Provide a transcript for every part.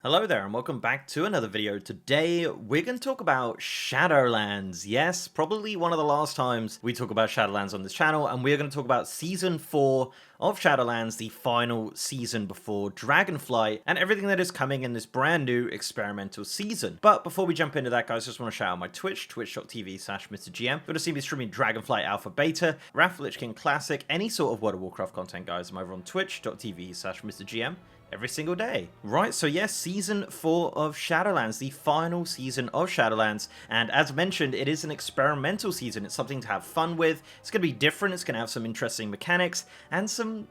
Hello there and welcome back to another video. Today we're going to talk about Shadowlands. Yes, probably one of the last times we talk about Shadowlands on this channel, and we're going to talk about Season 4 of Shadowlands, the final season before Dragonflight, and everything that is coming in this brand new experimental season. But before we jump into that, guys, I just want to shout out my Twitch, twitch.tv/MrGM. You're going to see me streaming Dragonflight Alpha Beta, Wrath Lich King Classic, any sort of World of Warcraft content, guys. I'm over on twitch.tv/MrGM. every single day. Right, so yes, Season 4 of Shadowlands, the final season of Shadowlands, and as mentioned, it is an experimental season. It's something to have fun with. It's going to be different, it's going to have some interesting mechanics, and some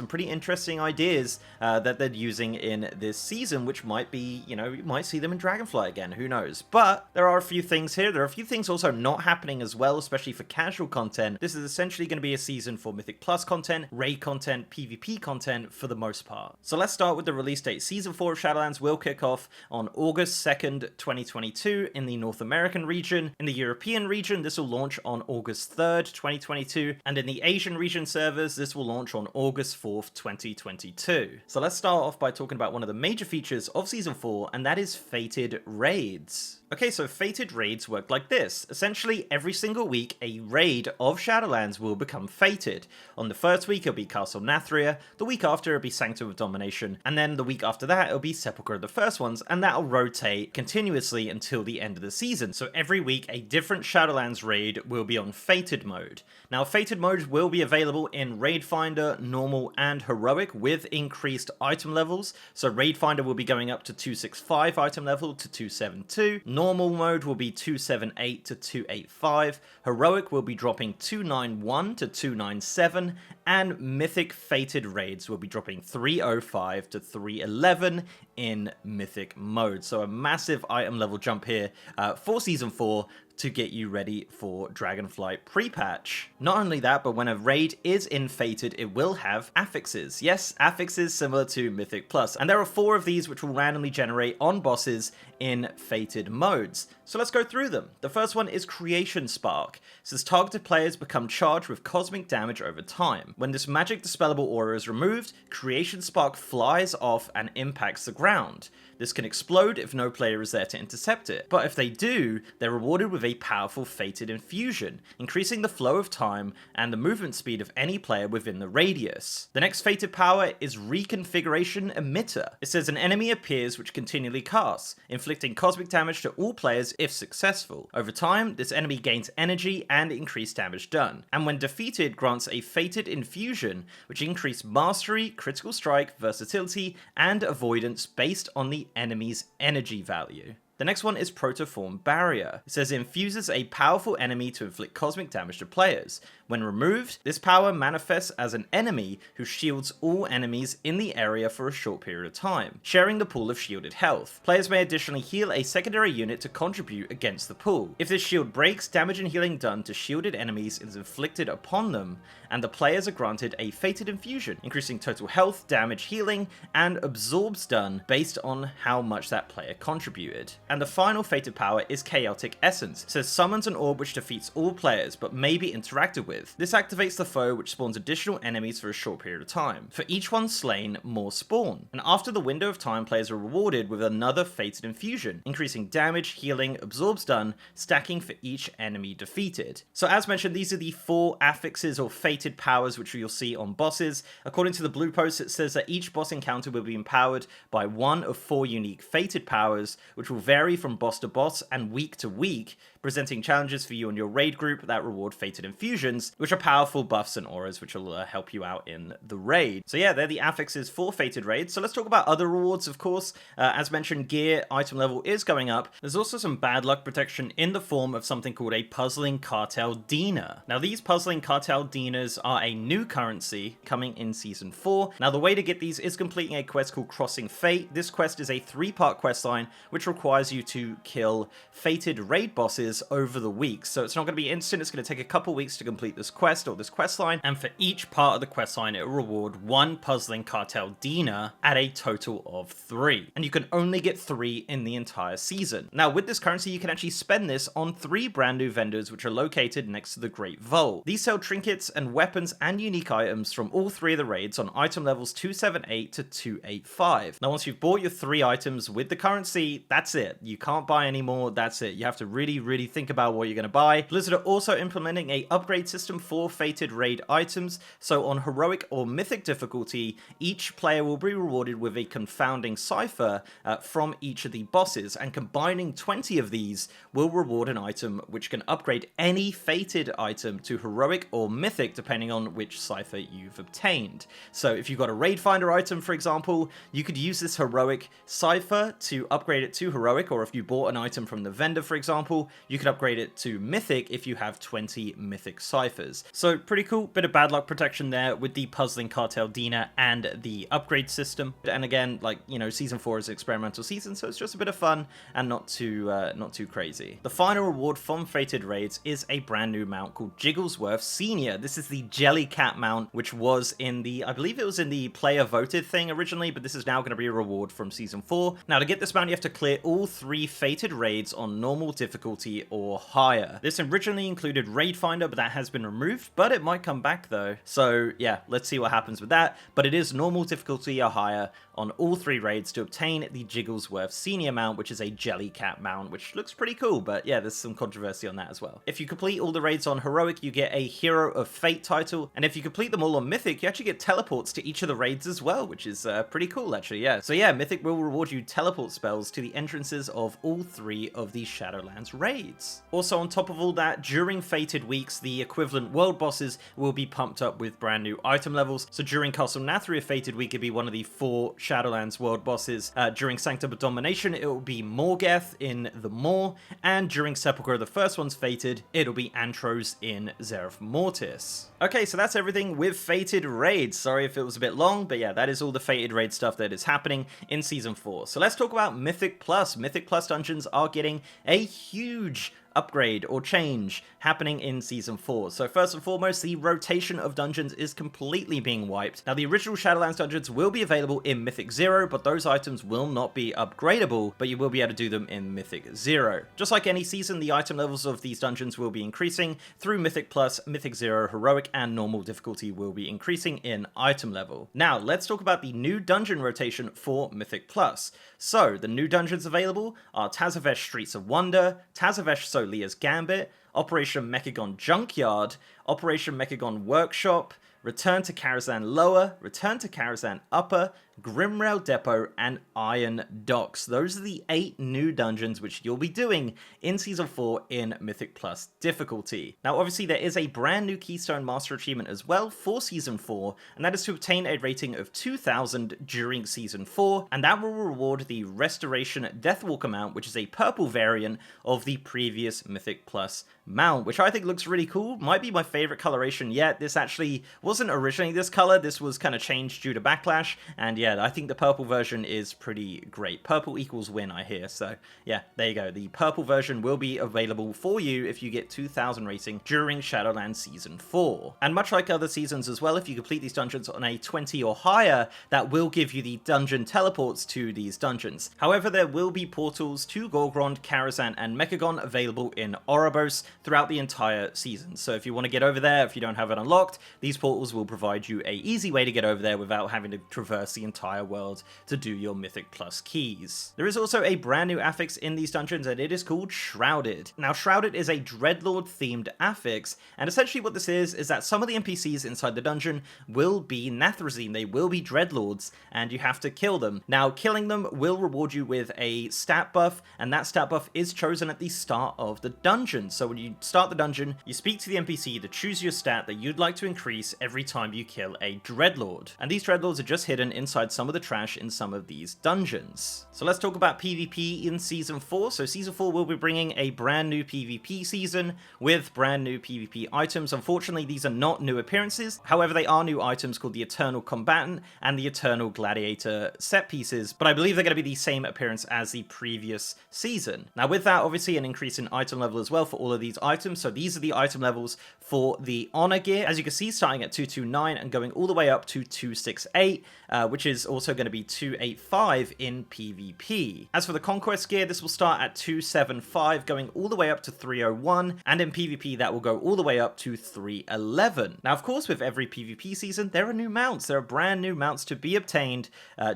pretty interesting ideas that they're using in this season, which might be, you might see them in Dragonflight again, who knows. But there are a few things here. There are a few things also not happening as well, especially for casual content. This is essentially going to be a season for Mythic Plus content, raid content, PvP content for the most part. So let's start with the release date. Season 4 of Shadowlands will kick off on August 2nd, 2022 in the North American region. In the European region, this will launch on August 3rd, 2022, and in the Asian region servers, this will launch on August 4th, 2022. So let's start off by talking about one of the major features of Season 4, and that is Fated Raids. Okay, so Fated Raids work like this. Essentially, every single week, a raid of Shadowlands will become fated. On the first week, it'll be Castle Nathria, the week after, it'll be Sanctum of Domination, and then the week after that, it'll be Sepulchre of the First Ones, and that'll rotate continuously until the end of the season. So every week, a different Shadowlands raid will be on Fated mode. Now, Fated mode will be available in Raid Finder, Normal, and Heroic with increased item levels. So Raid Finder will be going up to 265 item level to 272. Normal mode will be 278 to 285, Heroic will be dropping 291 to 297, and Mythic Fated Raids will be dropping 305 to 311 in Mythic mode. So a massive item level jump here for Season 4 to get you ready for Dragonflight pre-patch. Not only that, but when a raid is in Fated, it will have affixes. Yes, affixes similar to Mythic Plus, and there are 4 of these which will randomly generate on bosses in Fated modes. So let's go through them. The first one is Creation Spark. It says targeted players become charged with cosmic damage over time. When this magic dispellable aura is removed, Creation Spark flies off and impacts the ground. This can explode if no player is there to intercept it, but if they do, they're rewarded with a powerful Fated Infusion, increasing the flow of time and the movement speed of any player within the radius. The next Fated power is Reconfiguration Emitter. It says an enemy appears which continually casts, inflicting cosmic damage to all players if successful. Over time, this enemy gains energy and increased damage done, and when defeated grants a Fated Infusion, which increases Mastery, Critical Strike, Versatility, and Avoidance based on the enemy's energy value. The next one is Protoform Barrier. It says it infuses a powerful enemy to inflict cosmic damage to players. When removed, this power manifests as an enemy who shields all enemies in the area for a short period of time, sharing the pool of shielded health. Players may additionally heal a secondary unit to contribute against the pool. If this shield breaks, damage and healing done to shielded enemies is inflicted upon them, and the players are granted a Fated Infusion, increasing total health, damage, healing, and absorbs done based on how much that player contributed. And the final Fated power is Chaotic Essence. It says summons an orb which defeats all players but may be interacted with. This activates the foe, which spawns additional enemies for a short period of time. For each one slain, more spawn. And after the window of time, players are rewarded with another Fated Infusion, increasing damage, healing, absorbs done, stacking for each enemy defeated. So as mentioned, these are the 4 affixes or Fated powers which you'll see on bosses. According to the blue post, it says that each boss encounter will be empowered by one of 4 unique Fated powers, which will vary from boss to boss and week to week, presenting challenges for you and your raid group that reward Fated Infusions, which are powerful buffs and auras which will help you out in the raid. So yeah, they're the affixes for Fated Raids. So let's talk about other rewards, of course. As mentioned, gear item level is going up. There's also some bad luck protection in the form of something called a Puzzling Cartel Dinar. Now these Puzzling Cartel Dinars are a new currency coming in Season 4. Now the way to get these is completing a quest called Crossing Fate. This quest is a 3-part quest line which requires you to kill fated raid bosses bosses over the weeks. So it's not going to be instant, it's going to take a couple weeks to complete this quest or this quest line, and for each part of the quest line it will reward 1 puzzling cartel dinar at a total of 3. And you can only get 3 in the entire season. Now with this currency you can actually spend this on 3 brand new vendors which are located next to the Great Vault. These sell trinkets and weapons and unique items from all 3 of the raids on item levels 278 to 285. Now once you've bought your 3 items with the currency, that's it. You can't buy any more, that's it. You have to really think about what you're going to buy. Blizzard are also implementing a upgrade system for fated raid items, so on heroic or mythic difficulty, each player will be rewarded with a confounding cipher from each of the bosses, and combining 20 of these will reward an item which can upgrade any fated item to heroic or mythic depending on which cipher you've obtained. So if you've got a raid finder item, for example, you could use this heroic cipher to upgrade it to heroic, or if you bought an item from the vendor, for example, you could upgrade it to mythic if you have 20 mythic ciphers. So pretty cool, bit of bad luck protection there with the puzzling cartel dinar and the upgrade system. And again, like, you know, season 4 is an experimental season, so it's just a bit of fun and not too crazy. The final reward from fated raids is a brand new mount called Jigglesworth Senior. This is the Jellycat mount, which was in the, I believe it was in the player voted thing originally, but this is now going to be a reward from season 4. Now to get this mount you have to clear all 3 fated raids on normal difficulty or higher. This originally included Raid Finder, but that has been removed, but it might come back though. So yeah, let's see what happens with that. But it is normal difficulty or higher on all 3 raids to obtain the Jigglesworth Senior mount, which is a Jellycat mount, which looks pretty cool, but yeah, there's some controversy on that as well. If you complete all the raids on heroic, you get a Hero of Fate title, and if you complete them all on mythic, you actually get teleports to each of the raids as well, which is pretty cool actually, yeah. So yeah, mythic will reward you teleport spells to the entrances of all 3 of the Shadowlands raids. Also on top of all that, during fated weeks, the equivalent world bosses will be pumped up with brand new item levels. So during Castle Nathria fated week, it'd be one of the 4 Shadowlands world bosses. During Sanctum of Domination, it will be Morgeth in the Maw, and during Sepulchre, the first one's fated, it'll be Antros in Zereth Mortis. Okay, so that's everything with fated raids. Sorry if it was a bit long, but yeah, that is all the fated raid stuff that is happening in season 4. So let's talk about Mythic Plus. Mythic Plus dungeons are getting a huge upgrade or change happening in season 4. So first and foremost, the rotation of dungeons is completely being wiped. Now the original Shadowlands dungeons will be available in Mythic 0, but those items will not be upgradable, but you will be able to do them in Mythic 0. Just like any season, the item levels of these dungeons will be increasing through Mythic Plus, Mythic 0, Heroic, and normal difficulty will be increasing in item level. Now let's talk about the new dungeon rotation for Mythic Plus. So the new dungeons available are Tazavesh Streets of Wonder, Tazavesh Solia's Gambit, Operation Mechagon Junkyard, Operation Mechagon Workshop, Return to Karazhan Lower, Return to Karazhan Upper, Grimrail Depot, and Iron Docks. Those are the 8 new dungeons which you'll be doing in Season 4 in Mythic Plus difficulty. Now obviously there is a brand new Keystone Master achievement as well for Season 4, and that is to obtain a rating of 2000 during Season 4, and that will reward the Restoration Deathwalker mount, which is a purple variant of the previous Mythic Plus mount, which I think looks really cool. Might be my favorite coloration yet. This actually wasn't originally this color, this was kind of changed due to backlash, and yeah, I think the purple version is pretty great. Purple equals win, I hear, so yeah, there you go. The purple version will be available for you if you get 2000 rating during Shadowlands Season 4. And much like other seasons as well, if you complete these dungeons on a 20 or higher, that will give you the dungeon teleports to these dungeons. However, there will be portals to Gorgrond, Karazhan, and Mechagon available in Oribos throughout the entire season. So if you want to get over there, if you don't have it unlocked, these portals will provide you a easy way to get over there without having to traverse the entire world to do your Mythic Plus keys. There is also a brand new affix in these dungeons, and it is called Shrouded. Now Shrouded is a Dreadlord themed affix, and essentially what this is that some of the NPCs inside the dungeon will be Nathrezim. They will be Dreadlords, and you have to kill them. Now killing them will reward you with a stat buff, and that stat buff is chosen at the start of the dungeon. So when you start the dungeon, you speak to the NPC to choose your stat that you'd like to increase every time you kill a Dreadlord. And these Dreadlords are just hidden inside outside some of the trash in some of these dungeons. So let's talk about PvP in Season 4. So Season 4 will be bringing a brand new PvP season with brand new PvP items. Unfortunately, these are not new appearances. However, they are new items called the Eternal Combatant and the Eternal Gladiator set pieces, but I believe they're going to be the same appearance as the previous season. Now with that, obviously an increase in item level as well for all of these items. So these are the item levels for the Honor gear, as you can see, starting at 229 and going all the way up to 268, which is also going to be 285 in PvP. As for the Conquest gear, this will start at 275, going all the way up to 301, and in PvP that will go all the way up to 311. Now of course, with every PvP season, there are new mounts. There are brand new mounts to be obtained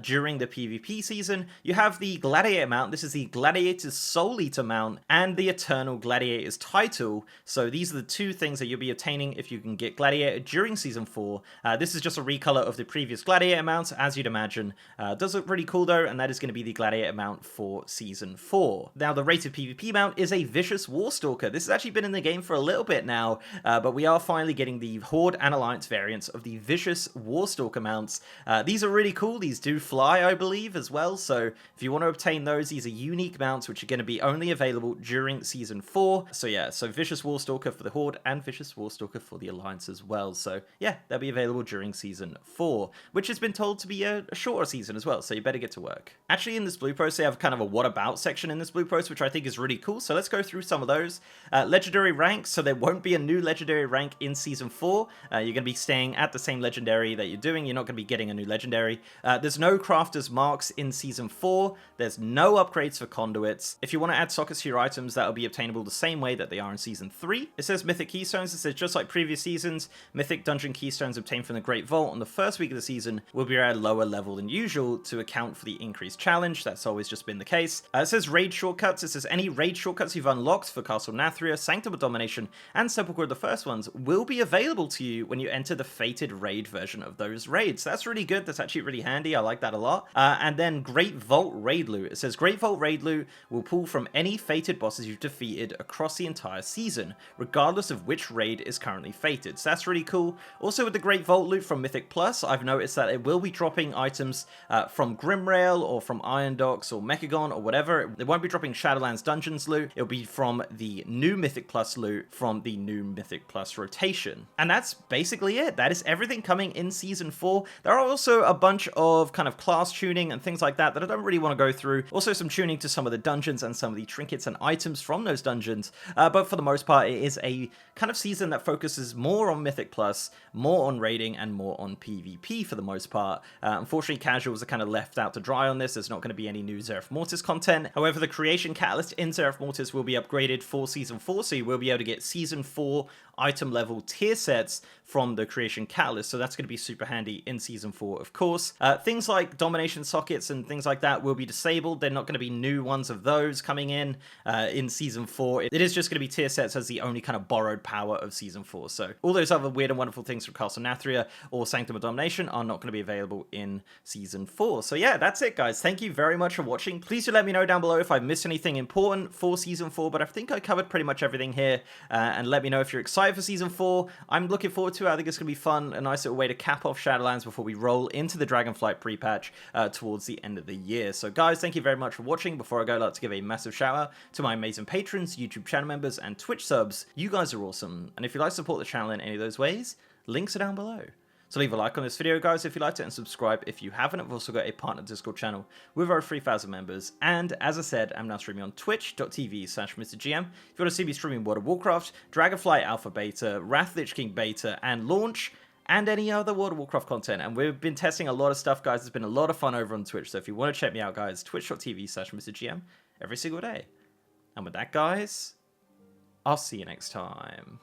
during the PvP season. You have the Gladiator mount. This is the Gladiator's Soul Eater mount and the Eternal Gladiator's title. So these are the two things that you'll be obtaining if you can get Gladiator during Season 4. This is just a recolor of the previous Gladiator mounts, as you'd imagine. Does look pretty cool though, and that is going to be the Gladiator mount for Season 4. Now the rated PvP mount is a Vicious Warstalker. This has actually been in the game for a little bit now, but we are finally getting the Horde and Alliance variants of the Vicious Warstalker mounts. These are really cool. These do fly, I believe, as well, so if you want to obtain those, these are unique mounts which are going to be only available during Season 4. So yeah, so Vicious Warstalker for the Horde and Vicious Warstalker for the Alliance as well. So yeah, they'll be available during Season 4, which has been told to be a shorter season as well, so you better get to work. Actually, in this blue post, they have kind of a what about section in this blue post, which I think is really cool, so let's go through some of those. Legendary ranks, so there won't be a new legendary rank in Season 4. You're going to be staying at the same legendary that you're doing. You're not going to be getting a new legendary. There's no Crafter's Marks in Season 4. There's no upgrades for conduits. If you want to add sockets to your items, that will be obtainable the same way that they are in Season 3. It says Mythic Keystones. It says just like previous seasons, Mythic Dungeon Keystones obtained from the Great Vault on the first week of the season will be at a lower level than usual to account for the increased challenge. That's always just been the case. It says Raid Shortcuts. It says any raid shortcuts you've unlocked for Castle Nathria, Sanctum of Domination, and Sepulchre of the First Ones will be available to you when you enter the Fated Raid version of those raids. That's really good. That's actually really handy. I like that a lot. And then Great Vault Raid Loot. It says Great Vault Raid Loot will pull from any fated bosses you've defeated across the entire season, regardless of which raid is currently fated. So that's really cool. Also with the Great Vault Loot from Mythic Plus, I've noticed that it will be dropping items from Grimrail or from Iron Docks or Mechagon or whatever. It won't be dropping Shadowlands Dungeons loot. It'll be from the new Mythic Plus loot from the new Mythic Plus rotation. And that's basically it. That is everything coming in Season 4. There are also a bunch of kind of class tuning and things like that that I don't really want to go through. Also some tuning to some of the dungeons and some of the trinkets and items from those dungeons. But for the most part, it is a kind of season that focuses more on Mythic Plus, more on raiding, and more on PvP for the most part. Unfortunately, casuals are kind of left out to dry on this. There's not going to be any new Zereth Mortis content. However, the Creation Catalyst in Zereth Mortis will be upgraded for Season 4, so you will be able to get Season 4 item level tier sets from the Creation Catalyst, so that's going to be super handy in Season 4, of course. Things like Domination Sockets and things like that will be disabled. They're not going to be new ones of those coming in Season 4. It is just going to be tier sets as the only kind of borrowed power of Season 4, so all those other weird and wonderful things from Castle Nathria or Sanctum of Domination are not going to be available in Season 4. So yeah, that's it, guys. Thank you very much for watching. Please do let me know down below if I missed anything important for Season 4, but I think I covered pretty much everything here, and let me know if you're excited for Season 4. I'm looking forward to it. I think it's going to be fun, a nice little way to cap off Shadowlands before we roll into the Dragonflight pre-patch towards the end of the year. So guys, thank you very much for watching. Before I go, I'd like to give a massive shout out to my amazing patrons, YouTube channel members, and Twitch subs. You guys are awesome, and if you'd like to support the channel in any of those ways, links are down below. So leave a like on this video, guys, if you liked it, and subscribe if you haven't. I've also got a partner Discord channel with over 3,000 members. And as I said, I'm now streaming on twitch.tv/MrGM. If you want to see me streaming World of Warcraft, Dragonflight Alpha Beta, Wrath Lich King Beta, and Launch, and any other World of Warcraft content. And we've been testing a lot of stuff, guys. It's been a lot of fun over on Twitch. So if you want to check me out, guys, twitch.tv/MrGM every single day. And with that, guys, I'll see you next time.